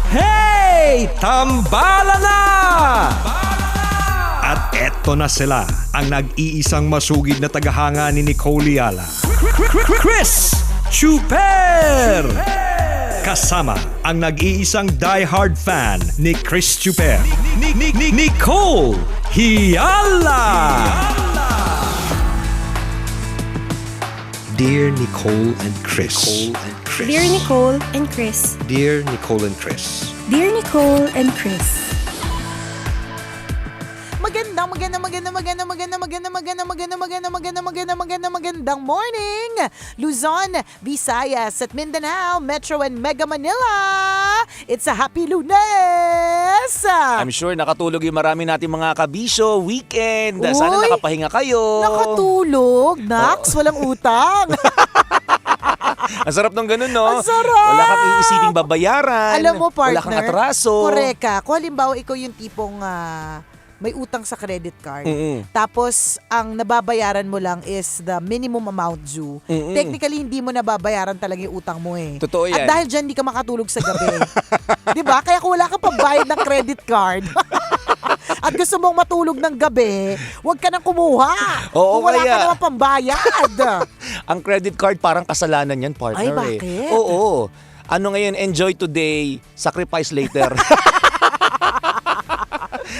Hey! Tambala na! At eto na sila, ang nag-iisang masugid na tagahanga ni Nicole Yala. Chris Chuper! Kasama ang nag-iisang diehard fan ni Chris Chuper, Nicole Hiala! Dear Nicole and Chris. Dear Nicole and Chris. Dear Nicole and Chris. Dear Nicole and Chris. Magandang morning, Luzon, Visayas at Mindanao, Metro and Mega Manila. It's a happy Lunes. I'm sure nakatulog yung marami nating mga kabisyo, weekend. Sana Uy! nakapahinga kayo. Nakatulog, Nax, walang utang. Ang sarap ng ganun, no? Ang sarap! Wala kang iisiping babayaran. Alam mo, partner, wala kang atraso. correct ka. Kung halimbawa ikaw yung tipong may utang sa credit card, tapos ang nababayaran mo lang is the minimum amount due, technically hindi mo nababayaran talaga yung utang mo eh. Totoo yan. At dahil dyan, hindi ka makatulog sa gabi. Diba? Kaya kung wala ka pambayad ng credit card, at gusto mong matulog ng gabi, huwag ka nang kumuha. Oo, kung wala kaya. ka naman pambayad. Ang credit card parang kasalanan yan, partner. Ay, bakit? Oo. Ano ngayon, enjoy today, sacrifice later.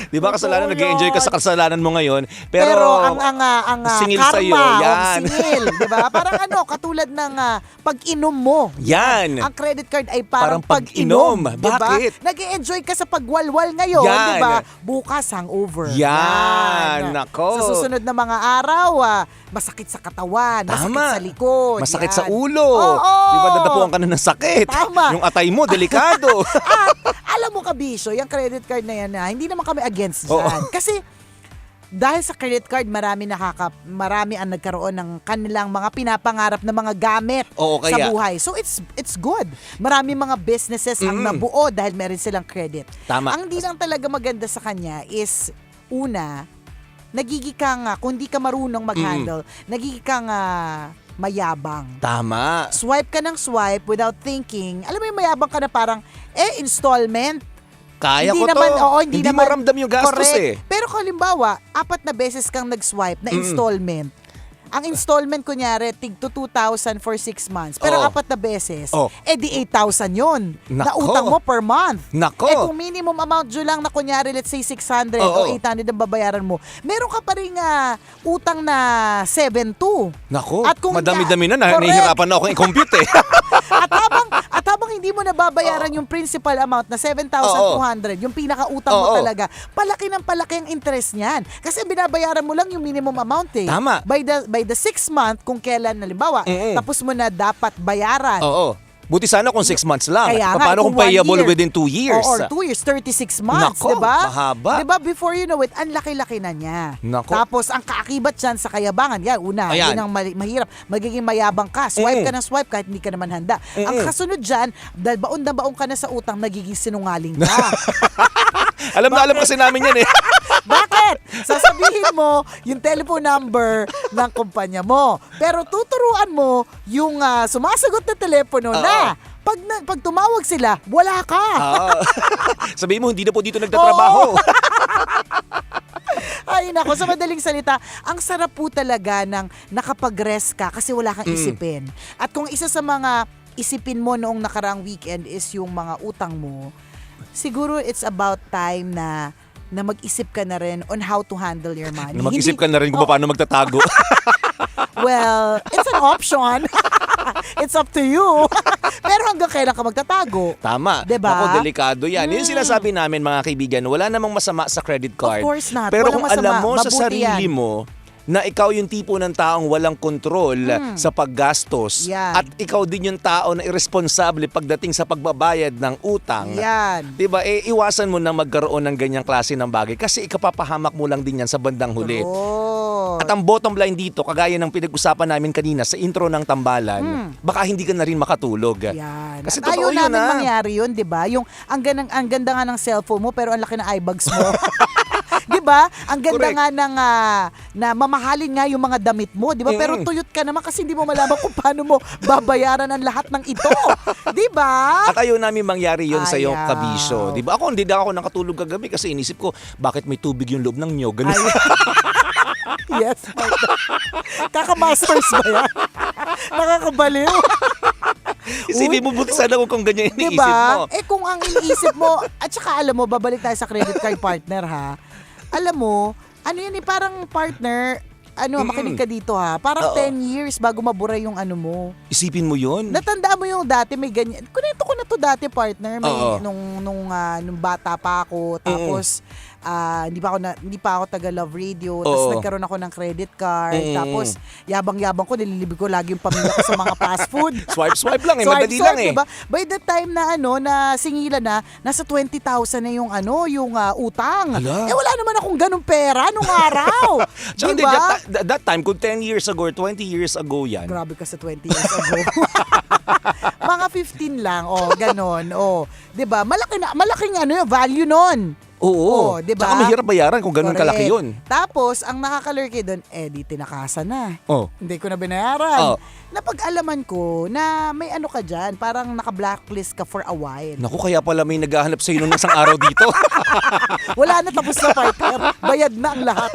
Di ba kasalanan, Totoo nag-enjoy ka yun. sa kasalanan mo ngayon. Pero ang singil karma sa'yo, o yan. singil, di ba? Parang katulad ng pag-inom mo. Yan. Ang credit card ay parang Parang pag-inom. pag-inom. Di ba? Bakit? Nag-e-enjoy ka sa pagwalwal ngayon, Yan. di ba? Bukas hangover. Yan. Nako. Sa susunod na mga araw, masakit sa katawan, masakit Tama. sa likod. Masakit yan. sa ulo. Oo. Di ba dadapuan ka na ng sakit? Tama. Yung atay mo, delikado. At alam mo kabisyo, yung credit card na yan, hindi naman kami against dyan. Oo. Kasi dahil sa credit card, marami ang nagkaroon ng kanilang mga pinapangarap na mga gamit Oo, sa kaya. buhay. So it's good. Marami mga businesses ang nabuo dahil meron silang credit. Tama. Ang di lang talaga maganda sa kanya is, una, nagiging kang, kung di ka marunong mag-handle, nagiging kang mayabang. Tama. Swipe ka ng swipe without thinking. Alam mo yung mayabang ka na parang, installment. Kaya Hindi ko naman, to. oo, hindi naman. mo ramdam yung gastos Correct. eh. Pero kung halimbawa, 4 na beses kang nag-swipe na installment. Ang installment, kunyari, tig to 2,000 for 6 months. Pero Oo. 4 na beses, Oh. di 8,000 yun. Na Nako. utang mo per month. Nako. Kung minimum amount due lang na kunyari, let's say 600 o Oo. 800 ang babayaran mo, meron ka pa rin utang na 7,200. Nako, At kung madami-dami na. Correct. Nahihirapan na ako i-compute eh. at habang hindi mo nababayaran yung principal amount na 7,200, yung pinakautang mo Oo. talaga, palaki ng palaki ang interest niyan. Kasi binabayaran mo lang yung minimum amount eh. Tama. By the 6 month, kung kailan, halimbawa, tapos mo na dapat bayaran. Oo. Buti sana kung 6 months lang. Kaya nga, Paano kung 1 payable year. within 2 years? Or 2 years, 36 months, Nako, di ba? mahaba. Di ba, before you know it, ang laki-laki na niya. Nako. Tapos, ang kaakibat dyan sa kayabangan, yan, una, Ayan. yun ang mahirap, magiging mayabang ka. Swipe ka ng swipe kahit hindi ka naman handa. Ang kasunod dyan, dahil baon na baon ka na sa utang, nagiging sinungaling ka. Alam na alam kasi namin yan eh. Bakit? Sasabihin mo yung telephone number ng kumpanya mo. Pero tuturuan mo yung sumasagot na telepono na pag tumawag sila, wala ka. Sabihin mo, hindi na po dito nagtatrabaho. Ay nako, sa madaling salita, ang sarap po talaga ng nakapag-rest ka kasi wala kang isipin. At kung isa sa mga isipin mo noong nakaraang weekend is yung mga utang mo, siguro it's about time na mag-isip ka na rin on how to handle your money. Mag-isip ka na rin kung paano magtatago. Well, it's an option. It's up to you. Pero hanggang kailan ka magtatago? Tama. Diba? Ako, delikado yan. Yung sinasabi namin, mga kaibigan, wala namang masama sa credit card. Of course not. Pero Walang kung alam masama. mo sa Mabuti sarili yan. mo na ikaw yung tipo ng taong walang kontrol sa paggastos Yan. at ikaw din yung tao na irresponsable pagdating sa pagbabayad ng utang. Yan. Diba? Iwasan mo na magkaroon ng ganyang klase ng bagay kasi ikapapahamak mo lang din yan sa bandang huli. True. At ang bottom line dito, kagaya ng pinag-usapan namin kanina sa intro ng tambalan, baka hindi ka na rin makatulog. Yan. Kasi At totoo ayaw yun, namin mangyari yun, di ba? Yung ang ganda nga ng cellphone mo pero ang laki ng eyebags mo. 'Di ba? Ang ganda Correct. nga ng na mamahalin nga yung mga damit mo, 'di ba? Pero tuyot ka naman kasi hindi mo malaman kung paano mo babayaran ang lahat ng ito. 'Di ba? At ayaw namin mangyari yun sa iyong Ayaw. kabisyo. Di ba? Ako, hindi na ako nakatulog kagabi kasi inisip ko, bakit may tubig yung loob ng nyog? Ganun. Yes. Kaka-masters ba yan? Nakakabaliw. Isipin mo, buti sana kung ganyan yung iniisip Diba? mo. Eh kung ang iniisip mo, at saka alam mo, babalik tayo sa credit card partner ha. Alam mo, ano yan parang partner, makinig ka dito ha. Parang Oo. 10 years bago mabura yung ano mo. Isipin mo yun. Natandaan mo yung dati may ganyan. Kunento ko na to dati partner, may Oo. nung bata pa ako, tapos hindi pa ako taga Love Radio, tapos Oo. nagkaroon ako ng credit card, Mm. tapos yabang-yabang ko, nililibig ko lagi yung pamilya ko sa mga fast food. Swipe lang eh, madali lang eh. Diba? By the time na na singilan na, nasa 20,000 na yung yung utang. Hala. Eh wala naman akong ganung pera nung araw. Tsaka hindi, diba? that time, kung 10 years ago or 20 years ago yan, Grabe ka sa 20 years ago. Mga 15 lang, ganon. 'Di ba? Malaking value nun. oo. Diba? Tsaka mahirap bayaran kung ganun Correct. kalaki yun. Tapos, ang nakakalurky doon, di tinakasan na. Oh. Hindi ko na binayaran. Oh. Napag-alaman ko na may ka dyan, parang naka-blacklist ka for a while. Naku, kaya pala may naghahanap sa'yo nung isang araw dito. Wala na, tapos na partner. Bayad na ang lahat.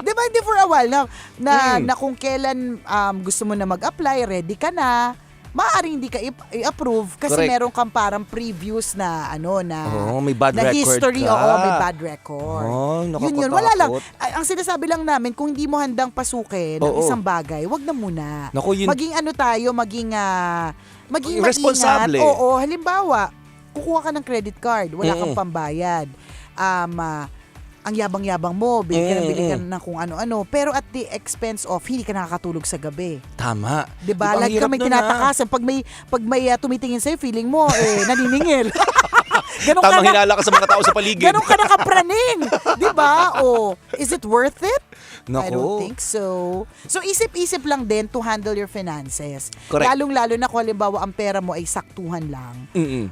Di ba, hindi for a while na kung kailan gusto mo na mag-apply, ready ka na, maaaring hindi ka i-approve kasi Correct. meron kang parang previous na May bad na record history, ka. may bad record. Oh, Yun, wala lang. nakakatakot. Ang sinasabi lang namin, kung hindi mo handang pasukin ang Oo. isang bagay, wag na muna. Naku, yun- Maging maging Maging responsable. maingat. Oo, halimbawa, kukuha ka ng credit card, wala kang Mm. pambayad. Ang yabang-yabang mo, bili ka ng kung ano-ano, pero at the expense of hindi ka nakakatulog sa gabi. Tama. Diba? Ang Lagi ka hirap may nun, tinatakasan. Pag may tumitingin sa'yo, feeling mo, naniningil. Ganun Tamang ka na, hinala ka sa mga tao sa paligid. ganun ka nakapraning. Diba? Is it worth it? I Naku. don't think so. So, isip-isip lang din to handle your finances. Correct. Lalong-lalo na kung halimbawa ang pera mo ay saktuhan lang. Mm-mm.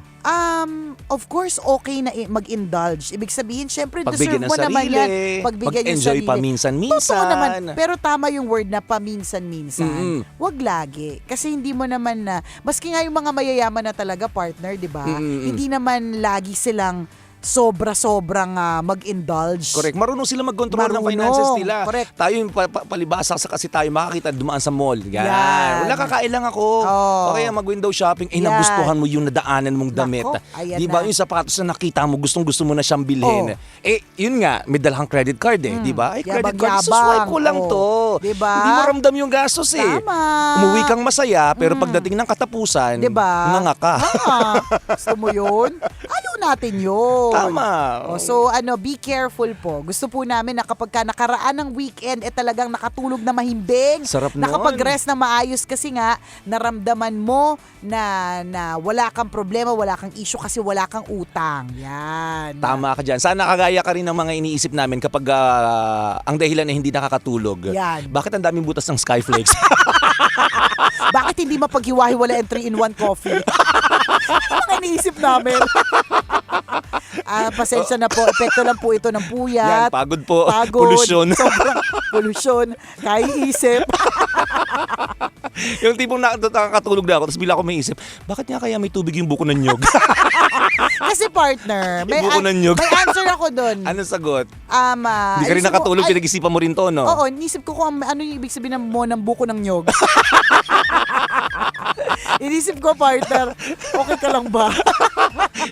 Of course, okay na mag-indulge. Ibig sabihin, syempre, Pagbigyan deserve ng mo naman sarili. yan. Pagbigyan yung Mag-enjoy sarili. paminsan-minsan. Totoo naman. Pero tama yung word na paminsan-minsan. Mm-mm. Wag lagi. Kasi hindi mo naman maski nga yung mga mayayaman na talaga partner, di ba? Mm-mm. Hindi naman lagi silang sobra-sobrang mag-indulge. Correct. Marunong sila mag-control ng Marunong. finances nila. Correct. Tayo yung palibasa kasi tayo makakita dumaan sa mall. Yan. Yan. Wala, kakain lang ako. Oh. O kaya mag-window shopping. Yan. Nagustuhan mo yung nadaanan mong damit. Nako, ayan Di ba? na. Yung sapatos na nakita mo, gustong-gusto mo na siyang bilhin. Oh. Yun nga, may dalhang credit card Di ba? Credit card, Yabang-yabang. suswipe ko lang Oh. to. Di ba? Hindi mo ramdam yung gastos Tama. Umuwi kang masaya, pero pagdating ng katapusan, Diba? nga ka. Gusto mo yun? Ayaw natin yun. Tama. So, be careful po. Gusto po namin na kapag nakaraan ng weekend, talagang nakatulog na mahimbing. Sarap nun. Nakapag-rest na maayos kasi nga, naramdaman mo na wala kang problema, wala kang issue kasi wala kang utang. Yan. Tama ka dyan. Sana kagaya ka rin ng mga iniisip namin kapag ang dahilan ay hindi nakakatulog. Yan. Bakit ang daming butas ng Skyflakes? Bakit hindi mapaghiwa-hiwala ang 3-in-1 coffee? Mga iniisip namin. Pasensya na po. Epekto lang po ito ng Yan, puyat. pagod po. Pagod. Polusyon. Sobrang polusyon. Kaiisip. Yung tipong nakakatulog na ako, tapos bila ako may isip, bakit nga kaya may tubig yung buko ng nyog? Kasi partner, may, Yung buko ng nyog. may answer ako doon. Ano sagot? Hindi Hindi ka rin nakatulog, pinag-isipan mo rin to, no? Oo, inisip ko kung ano yung ibig sabihin ng buko ng nyog. Inisip ko, partner, okay ka lang ba?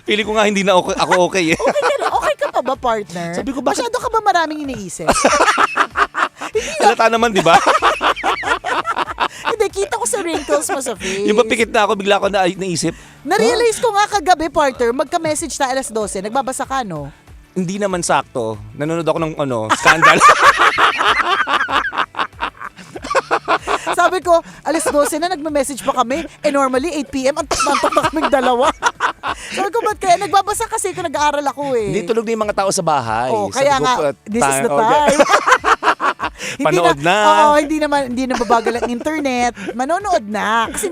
Feeling ko nga hindi na ako okay eh. Okay ka pa ba, partner? Sabi ko, bakit- Masyado ka ba maraming iniisip? Halata naman, di ba? Hindi, kita ko sa wrinkles mo sa face. Yung mapikit na ako, bigla ako naisip, Na-realize ko nga kagabi, partner, magka-message na alas 12, nagbabasa ka, no? hindi naman sakto. Nanonood ako ng scandal. Sabi ko, alas 12 na, nagme-message pa kami. Normally, 8 p.m, antok na kaming dalawa. Sabi ko, ba't kaya? Nagbabasa kasi ko, nag-aaral ako eh. Hindi tulog na yung mga tao sa bahay. Oh, Sabi kaya ko, nga, this is the time. Panood na. Oo, hindi na babagal ang internet. Manonood na. Kasi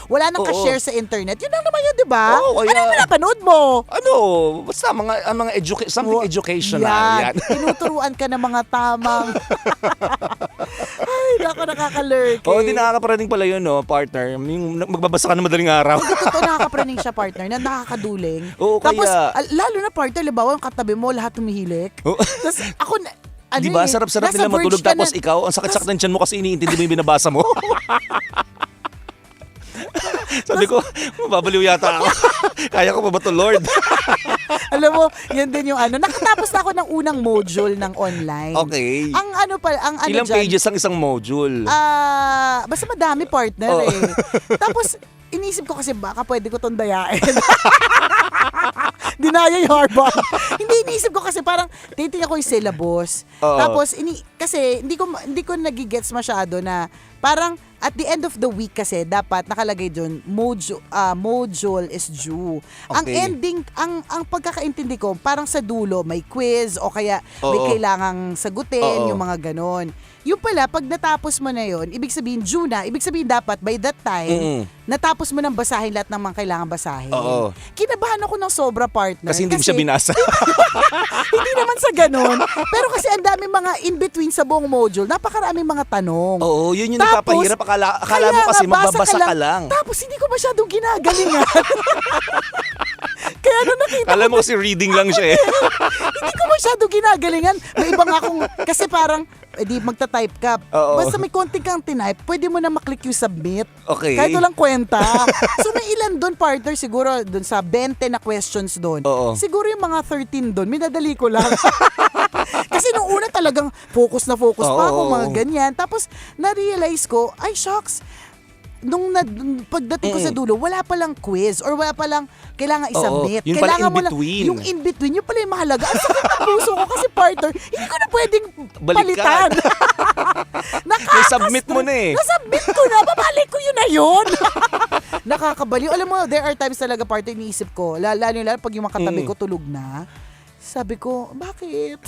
wala nang Oo. ka-share sa internet. Yun lang naman yun, di ba? Oo, kaya- Ano yung pinapanood mo? Ano, basta mga something educational. Yan. Tinuturuan ka ng mga tamang... Ay, naku, nakakalurk. Oo, di nakakaparating pala yun, no, partner. Yung magbabasa ka ng madaling araw. Totoo, nakakapraning siya, partner, na nakakaduling. Oo, Tapos, kaya- lalo na, partner, libawa, ang katabi mo, lahat tumihilik. Oo. Tapos, ako, Di ba, sarap-sarap nasa nila matulog verge ka tapos na- ikaw, ang sakit-sakit ng tiyan mo kasi iniintindi mo yung binabasa mo. Sabi ko, mababaliw yata ako. Kaya ko pa ba to, Lord? Alam mo, yan din yung nakatapos na ako ng unang module ng online. Okay. Ang Ilang dyan, pages ang isang module? basta madami, partner Oo. eh. Tapos, inisip ko kasi baka pwede ko tong dayain. Dinaya yung hardback. Hindi, inisip ko kasi parang titingnan ko yung syllabus. Oo. Tapos, kasi hindi ko nagigets masyado na parang at the end of the week kasi dapat nakalagay doon module is due. Ang Okay. ending, ang pagkakaintindi ko parang sa dulo may quiz o kaya may Oo. kailangang sagutin, Oo. yung mga ganon. Yung pala, pag natapos mo na yon, ibig sabihin due na, ibig sabihin dapat by that time, natapos mo nang basahin lahat ng mga kailangan basahin. Oo. Kinabahan ako ng sobra, partner. Kasi hindi mo siya binasa. Hindi naman sa ganon. Pero kasi ang daming mga in-between sa buong module. Napakaraming mga tanong. Oo, yun yung Tapos, nagpapahirap. Akala kaya mo kasi nga, basa magbabasa ka lang. Tapos hindi ko masyadong ginagalingan. Kaya nung nakita Alam ko, mo kasi reading lang siya eh. hindi ko masyadong ginagalingan. May iba nga akong, kasi parang, di magta-type ka. Oo. Basta may konting kang tinype, pwede mo na maklik yung submit. Okay. Kahit walang kwenta. So may ilan doon, partner, siguro doon sa 20 na questions doon. Oo. Siguro yung mga 13 doon, minadali ko lang. Kasi nung una talagang focus na focus pa ako, Oo. mga ganyan. Tapos na-realize ko, ay shucks, pagdating ko sa dulo, wala palang quiz or wala palang kailangan i-submit. Yung pala Kailangan mo lang, in-between. yung in-between, yung pala yung mahalaga. Ang sakit ng puso ko kasi, partner, hindi ko na pwedeng palitan. Balikan. Submit mo na eh. Nasubmit ko na, babalik ko yun na yun. Nakakabaliw. Alam mo, there are times talaga, partner, iniisip ko, lalo pag yung mga katabi ko tulog na, sabi ko, bakit?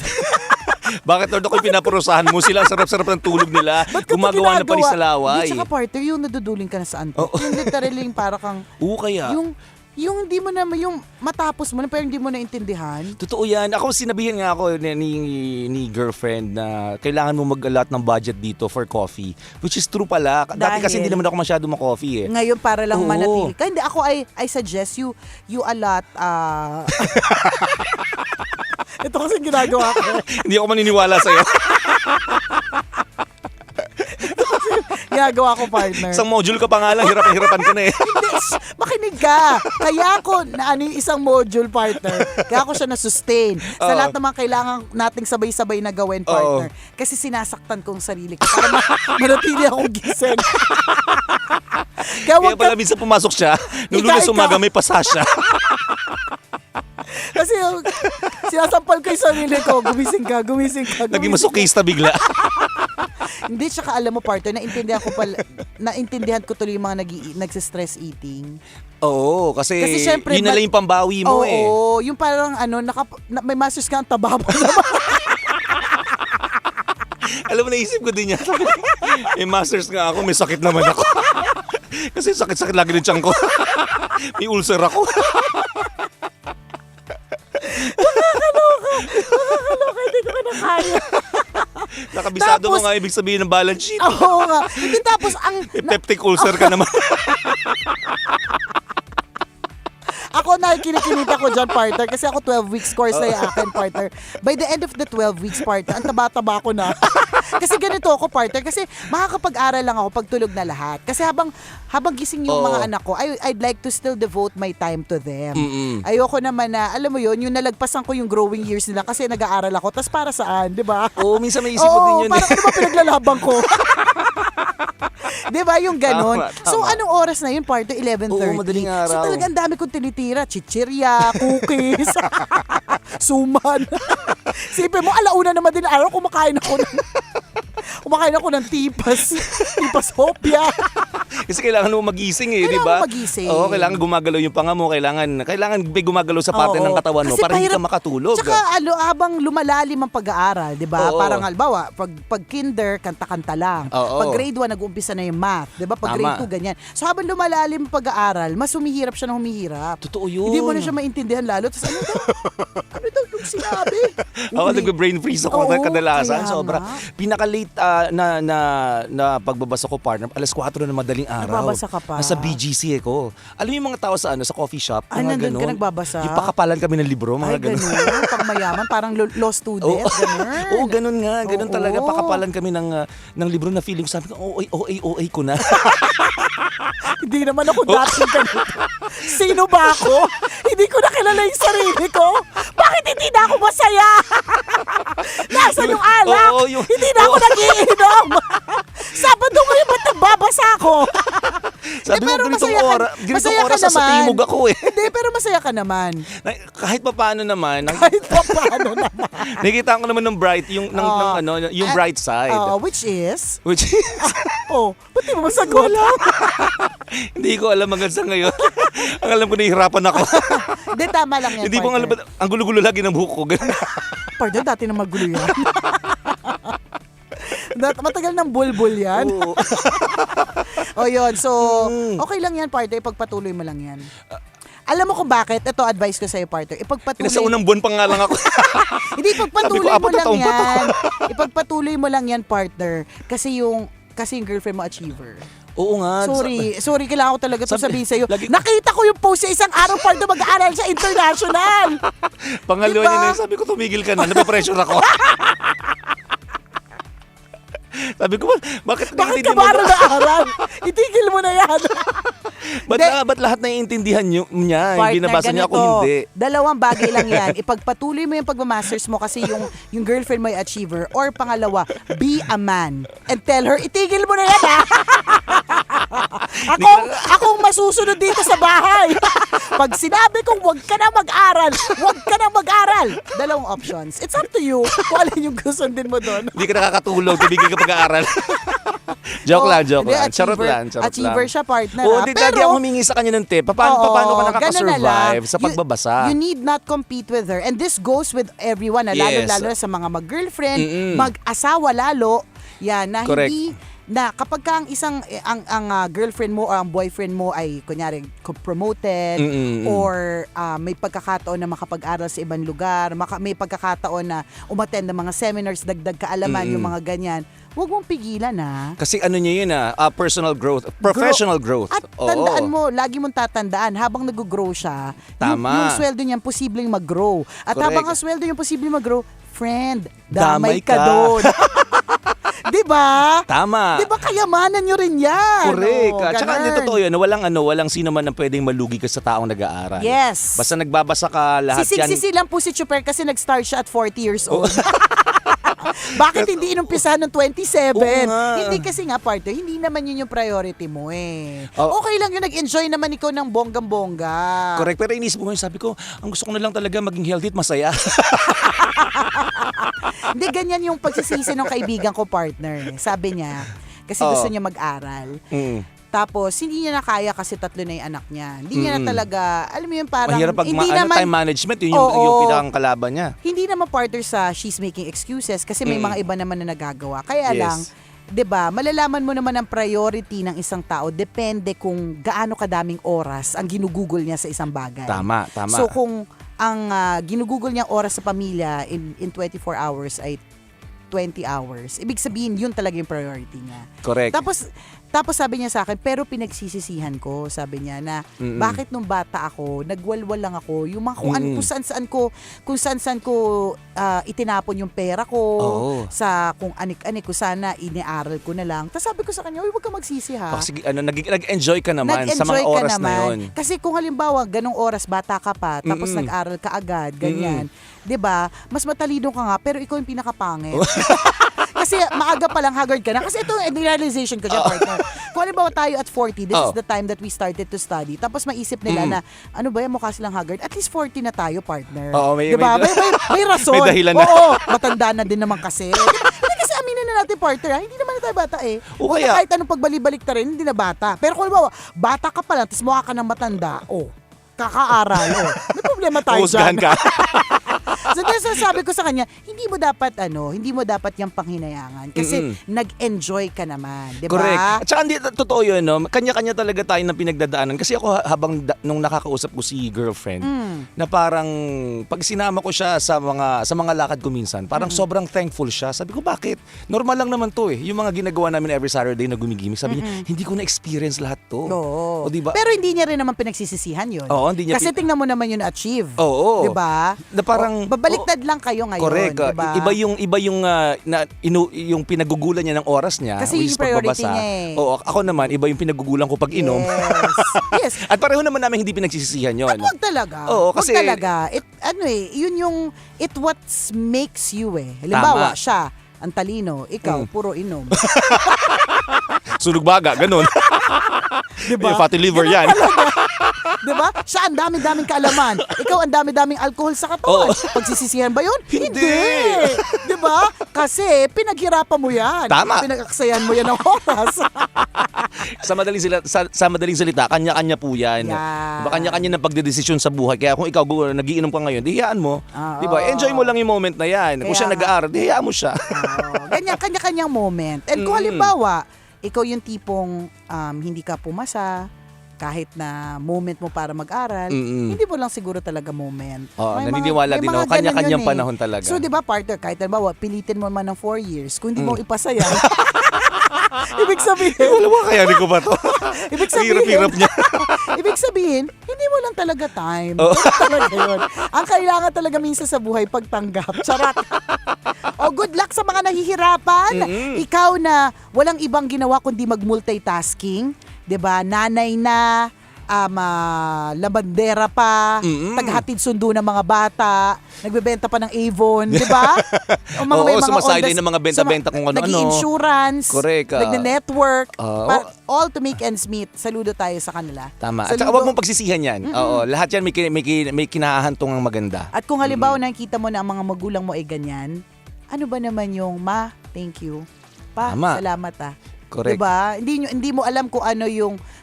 Bakit Lord ako yung pinaparusahan mo sila? Ang sarap-sarap ng tulog nila. Ba't ko Gumagawa na pa rin sa Hindi, laway. tsaka partner, yung naduduling ka na sa antok. Oo. Yung literally yung para kang, Oo, kaya. yung hindi mo na, yung matapos mo na, pero hindi mo na intindihan. Totoo yan. Ako sinabihan nga ako ni girlfriend na kailangan mo mag-allot ng budget dito for coffee. Which is true pala. Dati kasi Dahil- hindi naman ako masyado ma-coffee eh. Ngayon para lang Oo. manatili ka. Hindi, ako I suggest you allot, ito kasi ginagawa ko. Hindi ako maniniwala sa'yo. Ginagawa ko, partner. Isang module ka pa nga lang, hirapan ka na eh. Hindi, makinig ka. Kaya ako, yung isang module, partner, kaya ako siya na-sustain. Sa Oo. lahat ng mga kailangan nating sabay-sabay na gawin, partner. Kasi sinasaktan kong sarili ko para manatili akong gising. Kaya Kaya wag pala ka, minsan pumasok siya, nung Ika. Lunes umaga may pasa siya. kasi sinasampal ko yung sarili ko, gumising ka. Naging masokista bigla. Hindi, tsaka alam mo, partner, naintindihan ko tuloy yung mga nagsistress eating. Oo, kasi syempre, yun na lang yung pambawi mo eh. Oo, yung parang may masters ka ang taba mo naman. Alam mo, naisip ko din yan. May masters nga ako, may sakit naman ako. Kasi sakit-sakit lagi ng tiyan ko. May ulcer ako. Nakakaloka, hindi ko na kaya. Nakabisado mo Tapos- nga ibig sabihin ng balance sheet. Oo nga. Hindi, tapos May peptic ulcer ka naman. ako nakikinikita ko dyan, partner, kasi ako 12 weeks course na yung akin, partner. By the end of the 12 weeks, partner, ang taba-taba ko na. Kasi ganito ako, partner, kasi makakapag-aral lang ako pag tulog na lahat. Kasi habang gising yung Oo. mga anak ko, I'd like to still devote my time to them. Mm-mm. Ayoko naman na, alam mo yun, yung nalagpasan ko yung growing years nila kasi nag-aaral ako. Tapos para saan, di ba? Oo, minsan may isip ko din yun. parang ano ba pinaglalabang ko? Di ba yung ganon? Tama, tama. So anong oras na yun, partner? 11:30. Oo, madaling araw. So talagang dami kong tinitira. Chichirya, cookies, suman. Sipin mo, alauna naman din araw, kumakain ako ng tipas hopya. Kasi kailangan mo magising di Kailangan ba? mo magising. Oo, kailangan gumagalaw yung panga mo. Kailangan may gumagalaw sa parte Oo. ng katawan mo Kasi para hindi ka pahirap- makatulog. Tsaka habang lumalalim ang pag-aaral, di ba? Oo. Parang halimbawa, pag kinder, kanta-kanta lang. Oo. Pag grade 1, nag-uumpisa na yung math. Di ba? Pag Tama. grade 2, ganyan. So habang lumalalim ang pag-aaral, mas humihirap siya ng humihirap. Totoo yun. Hindi mo na siya maintindihan lalo. Tapos ano daw yung sinabi? Ako, nag-brain freeze ako Oo, kadalasan. kaya Sobra. nga. Pinaka-late na pagbabasa ko, partner, alas 4 na madaling araw. Nagbabasa ka pa? Nasa BGC ako. Alam mo yung mga tao sa coffee shop? Ay, mga nandun ka ganun. nagbabasa? Yung pakapalan kami ng libro, mga Ay, ganun. Pang mayaman, parang law student. Oo. Ganun. Oo, ganun nga. Ganun Oo. talaga. Pakapalan kami ng libro na feeling. Sabi ko, OA ko na. Hindi naman ako dating ganito. Sino ba ako? Hindi ko na kilala yung sarili ko. Bakit hindi na ako masaya? Nasaan yung alak? Oo, Hindi na ako nagiinom. Sabado ngayon, ba't nagbabasa ako? Sabi mo, pero ganitong masaya ka oras sa naman. timog ako eh. Hindi, pero masaya ka naman. Kahit pa paano naman, Kahit pa paano naman. nakikita ko naman ng bright, yung bright side. Which is? Which Ba't di mo masagot? hindi ko alam hanggang sa ngayon. Ang alam ko, nahihirapan ako. Hindi, tama lang yan. Hindi ko alam, partner. ang gulo-gulo lagi ng buhok ko. Pardon, dati na magulo yan. Matagal ng bulbul yan. Oo. O yun, so okay lang yan, partner. Ipagpatuloy mo lang yan. Alam mo kung bakit? Ito, advice ko sa'yo, partner. Ipagpatuloy. Nasa unang buwan pa nga lang ako. Hindi, ipagpatuloy Sabi ko, mo 4 na lang taon pa to. yan. Ipagpatuloy mo lang yan, partner. Kasi yung girlfriend mo achiever. Oo nga. Sorry, kailangan ko talaga ito sabihin sa'yo. lagi- Nakita ko yung post sa isang araw, partner, mag-aaral sa international. Pangalawa Diba? niya na yun, sabi ko, tumigil ka na. Napapressure ako. Sabi ko, bakit Bakit hindi ka mo ba nag-aaral? Itigil mo na yan. Ba't lahat naiintindihan niya? Partner, Binabasa niya ako, ganito. hindi. Dalawang bagay lang yan. Ipagpatuloy mo yung pagmamasters mo kasi yung girlfriend mo ay achiever. Or pangalawa, be a man. And tell her, itigil mo na yan ha. akong masusunod dito sa bahay. Pag sinabi kong huwag ka na mag-aral, huwag ka na mag-aral. Dalawang options. It's up to you kung alin yung gustundin mo doon. Hindi ka nakakatulog, tumigil ka pag-aaral. joke lang. Charot lang. Achiever siya, partner. Oo, ha? di lagi ako humingi sa kanya ng tip. Paano ka ganun na nakaka-survive lang. sa pagbabasa? You need not compete with her. And this goes with everyone, Yes. lalo sa mga mag-girlfriend, mag-asawa lalo. Yan, na Correct. hindi na kapag ka ang girlfriend mo o ang boyfriend mo ay kunyari promoted or may pagkakataon na makapag-aral sa ibang lugar, may pagkakataon na umattend ng mga seminars, dagdag kaalaman, yung mga ganyan, huwag mong pigilan ha. Kasi ano niya yun personal growth, professional growth. At Oo. tandaan mo, lagi mong tatandaan, habang nag-grow siya, Tama. yung sweldo niyan posibleng mag-grow. At Correct. habang ang sweldo niya posibleng mag-grow, friend, Damay damay ka ka. doon. Di ba? Tama. Di ba kayamanan nyo rin yan? Correct. Oh, At saka ganun. totoo yun, walang sino man ang pwedeng malugi ka sa taong nag-aaral. Yes. Basta nagbabasa ka, lahat yan. Sisig-sisi lang po si Chuper kasi nag-start siya at 40 years old. Bakit hindi inumpisahan ng 27? Oo nga. Hindi kasi nga, partner, hindi naman yun yung priority mo eh. Oh. Okay lang yun, nag-enjoy naman ikaw ng bonggang-bongga. Correct. Pero inisip ko ngayon, sabi ko, ang gusto ko na lang talaga maging healthy at masaya. Hindi, ganyan yung pagsisisi ng kaibigan ko, partner. Sabi niya, kasi gusto niya mag-aral. Tapos, hindi niya na kaya kasi 3 na yung anak niya. Hindi niya na talaga, alam mo yun, parang, Mahirap pag hindi naman, time management, yun Oo. yung pinakang kalaban niya. hindi naman partner sa she's making excuses kasi may mga iba naman na nagagawa. Kaya Yes. lang, 'di ba? Malalaman mo naman ang priority ng isang tao depende kung gaano kadaming oras ang ginugugol niya sa isang bagay. Tama. So kung ang ginugugol niyang oras sa pamilya in 24 hours ay 20 hours, ibig sabihin yun talaga yung priority niya. Correct. Tapos sabi niya sa akin, pero pinagsisisihan ko, sabi niya na bakit nung bata ako, nagwalwal lang ako, yung mga kung saan ko itinapon yung pera ko, sa kung anik-anik ko, sana iniaral ko na lang. Tapos sabi ko sa kanya, huwag ka magsisi ha. Kasi nag-enjoy ka naman sa mga oras na yun. Kasi kung halimbawa, ganong oras, bata ka pa, tapos nag-aral ka agad, ganyan. 'Di ba? Mas matalino ka nga, pero ikaw yung pinakapangit. Kasi maaga pa lang haggard ka na. Kasi ito, realization ko dyan, partner. Kung halimbawa tayo at 40, this is the time that we started to study. Tapos maisip nila na, ano ba yan, mukha silang haggard. At least 40 na tayo, partner. Oo, diba? May rason. may dahilan na. Oo, matanda na din naman kasi. Hindi kasi aminin na natin, partner, ha? Hindi naman tayo bata eh. O Kung kaya- kahit anong pagbalik-balik ta rin, hindi na bata. Pero kung halimbawa, bata ka pa lang, tapos mukha ka ng matanda, kakaaral, may problema tayo Husgahan dyan. ka. So dahil sabi ko sa kanya, hindi mo dapat yung panghinayangan kasi nag-enjoy ka naman, 'di ba? Correct. At saka hindi, totoo yun, no? Kanya-kanya talaga tayo ng pinagdadaanan. Kasi ako nung nakakausap ko si girlfriend, na parang pag sinama ko siya sa mga lakad ko minsan, parang sobrang thankful siya. Sabi ko, bakit? Normal lang naman to eh. Yung mga ginagawa namin every Saturday na gumigimik. Sabi niya, hindi ko na-experience lahat to. Oo. O, diba? Pero hindi niya rin naman pinagsisisihan yun. Oo, hindi niya Kasi tingnan mo naman yun na-achieve. Oo. 'Di ba? Na parang babaliktad lang kayo ngayon, correct. 'di ba? Iba yung pinagugulan niya ng oras niya. Kasi which yung is priority pagbabasa. niya eh. Oo, ako naman iba yung pinagugulan ko pag inom. Yes. At pareho naman namin hindi pinagsisisihan yon. At wag talaga. Oo, kasi- Wag talaga. Yun yung what makes you eh. Halimbawa, Tama. siya, ang talino, ikaw, puro inom. Sunog baga, ganun. Diba? Yung fatty liver yan. Diba? Siya ang dami-daming kaalaman. Ikaw ang dami-daming alcohol sa katawan. Oo. Pagsisisihan ba yun? Hindi. Diba? Kasi pinaghirapan mo yan. Tama. Pinag-aksayan mo yan ng oras. Sa madaling salita, kanya-kanya po yan. Yan. Diba, kanya-kanya ng pagdedesisyon sa buhay. Kaya kung ikaw nagiinom ka ngayon, dihiyaan mo. Oo. Diba? Enjoy mo lang yung moment na yan. Kung Kaya- siya nag-aaral, dihiyaan mo siya. Ganyan, kanya-kanyang moment. And kung halimbawa, ikaw yung tipong hindi ka pumasa, kahit na moment mo para mag-aral, hindi mo lang siguro talaga moment. Oo, May naniniwala may din mga ako. Kanya-kanyang ganun yun panahon talaga. So, di ba, partner, kahit halimbawa, pilitin mo man ng 4 years, kung hindi mo ipasa yan, ibig sabihin, Wala ba kayanin ko ba to? ibig sabihin, Hirap-hirap niya. ibig sabihin, hindi mo lang talaga time. Oo. Ganun talaga yun. Ang kailangan talaga minsan sa buhay, pagtanggap. Charot. Good luck sa mga nahihirapan. Ikaw na walang ibang ginawa kundi mag-multitasking. 'Di ba? Nanay na, labandera pa, taghatid sundo ng mga bata, nagbebenta pa ng Avon, 'di ba? O Oo, may sumasali ng mga benta-benta kung ano-ano. Nag-insurance, Correct. nagne-network, Oo. all to make ends meet. Saludo tayo sa kanila. Tama. At Saludo. saka huwag mong pagsisihan yan. Oo, lahat yan may kinahahantong ang maganda. At kung halimbawa nakikita mo na ang mga magulang mo ay ganyan, ano ba naman yung thank you. Tama. Salamat Correct. Diba? Hindi mo alam kung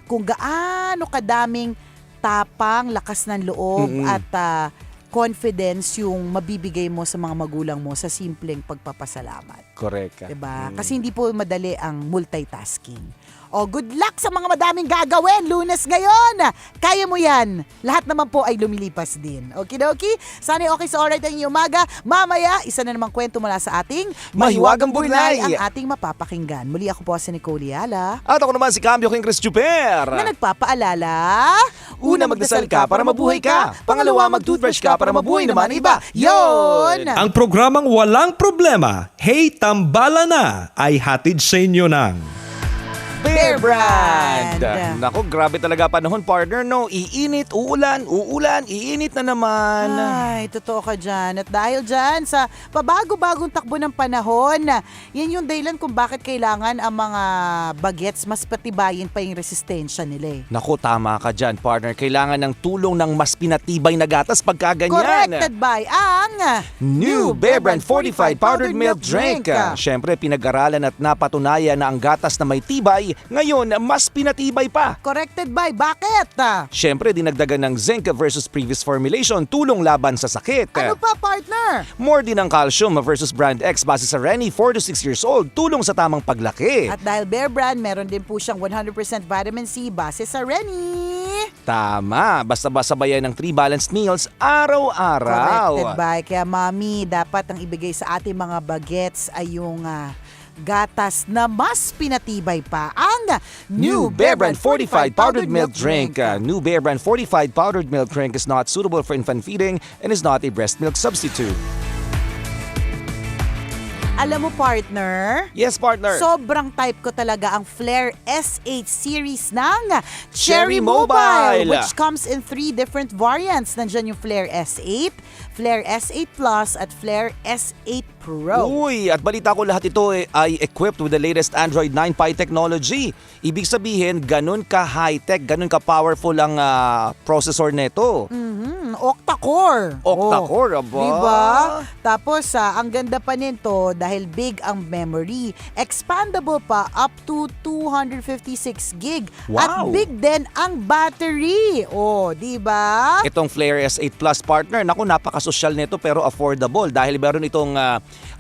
kung gaano kadaming tapang, lakas ng loob at confidence yung mabibigay mo sa mga magulang mo sa simpleng pagpapasalamat. Correct. Diba? Kasi hindi po madali ang multitasking. Good luck sa mga madaming gagawin. Lunes ngayon. Kaya mo yan. Lahat naman po ay lumilipas din. Okidoki? Sana okay sa alright ang inyong umaga. Mamaya, isa na namang kwento mula sa ating Mahiwagang Buhay. ang ating mapapakinggan. Muli ako po si Nicole Yala At ako naman si Cambio King Chris Chuper. na nagpapaalala, Una, magdasal ka para mabuhay ka. Pangalawa, mag-toothbrush ka para mabuhay naman iba. Yun! Ang programang Walang Problema, Hey Tambala Na, ay hatid sa inyo ng Bear Brand. Nako, grabe talaga panahon, partner, no? Iinit, uulan, iinit na naman. Ay, totoo ka dyan. At dahil dyan sa pabago-bagong takbo ng panahon, yan yung dahilan kung bakit kailangan ang mga bagets mas patibayin pa yung resistensya nila eh. Nako, tama ka dyan, partner. Kailangan ng tulong ng mas pinatibay na gatas pagka ganyan. Corrected by ang New Bear Brand Fortified Powdered Milk Drink. Siyempre, pinag-aralan at napatunayan na ang gatas na may tibay, ngayon, mas pinatibay pa. Corrected by, bakit? Siyempre, dinagdagan ng zinc versus previous formulation, tulong laban sa sakit. Ano pa, partner? More din ang calcium versus Brand X base sa Rennie 4 to 6 years old, tulong sa tamang paglaki. At dahil Bear Brand, meron din po siyang 100% vitamin C base sa Rennie. Tama, basta-basta bayan ng 3 balanced meals araw-araw. Corrected by. Kaya mami, dapat ang ibigay sa ating mga bagets ay yung gatas na mas pinatibay pa ang New Bear Brand Fortified Powdered Milk Drink. New Bear Brand Fortified Powdered Milk Drink is not suitable for infant feeding and is not a breast milk substitute. Alam mo, partner, Yes, partner. sobrang type ko talaga ang Flair S8 series ng Cherry Cherry Mobile. Mobile, which comes in 3 different variants. Nandyan yung Flair S8, Flair S8 Plus, at Flair S8 Pro. Uy, at balita ko lahat ito ay equipped with the latest Android 9 Pie technology. Ibig sabihin, ganun ka high-tech, ganun ka powerful ang processor nito. Octa octa-core. Octa-core, aba. Diba? Tapos, ang ganda pa nito dahil big ang memory. Expandable pa up to 256 gig. At Wow. big din ang battery. Diba? Itong Flare S8 Plus partner, naku, napakasosyal nito pero affordable dahil meron itong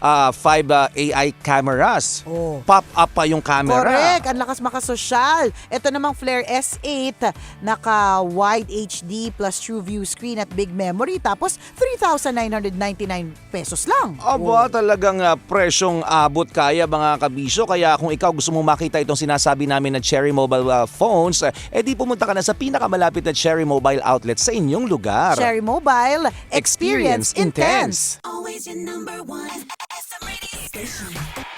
5 AI cameras. Pop-up pa yung camera. Correct. Ang lakas makasosyal. Ito namang Flare S8, naka-wide HD plus True View screen at big memory. Tapos, 3,999 pesos lang. Aba, talagang presyong abot kaya mga kabisyo. Kaya kung ikaw gusto mo makita itong sinasabi namin na Cherry Mobile phones, di pumunta ka na sa pinakamalapit na Cherry Mobile outlet sa inyong lugar. Cherry Mobile, experience intense. Always your number one. SM radio station.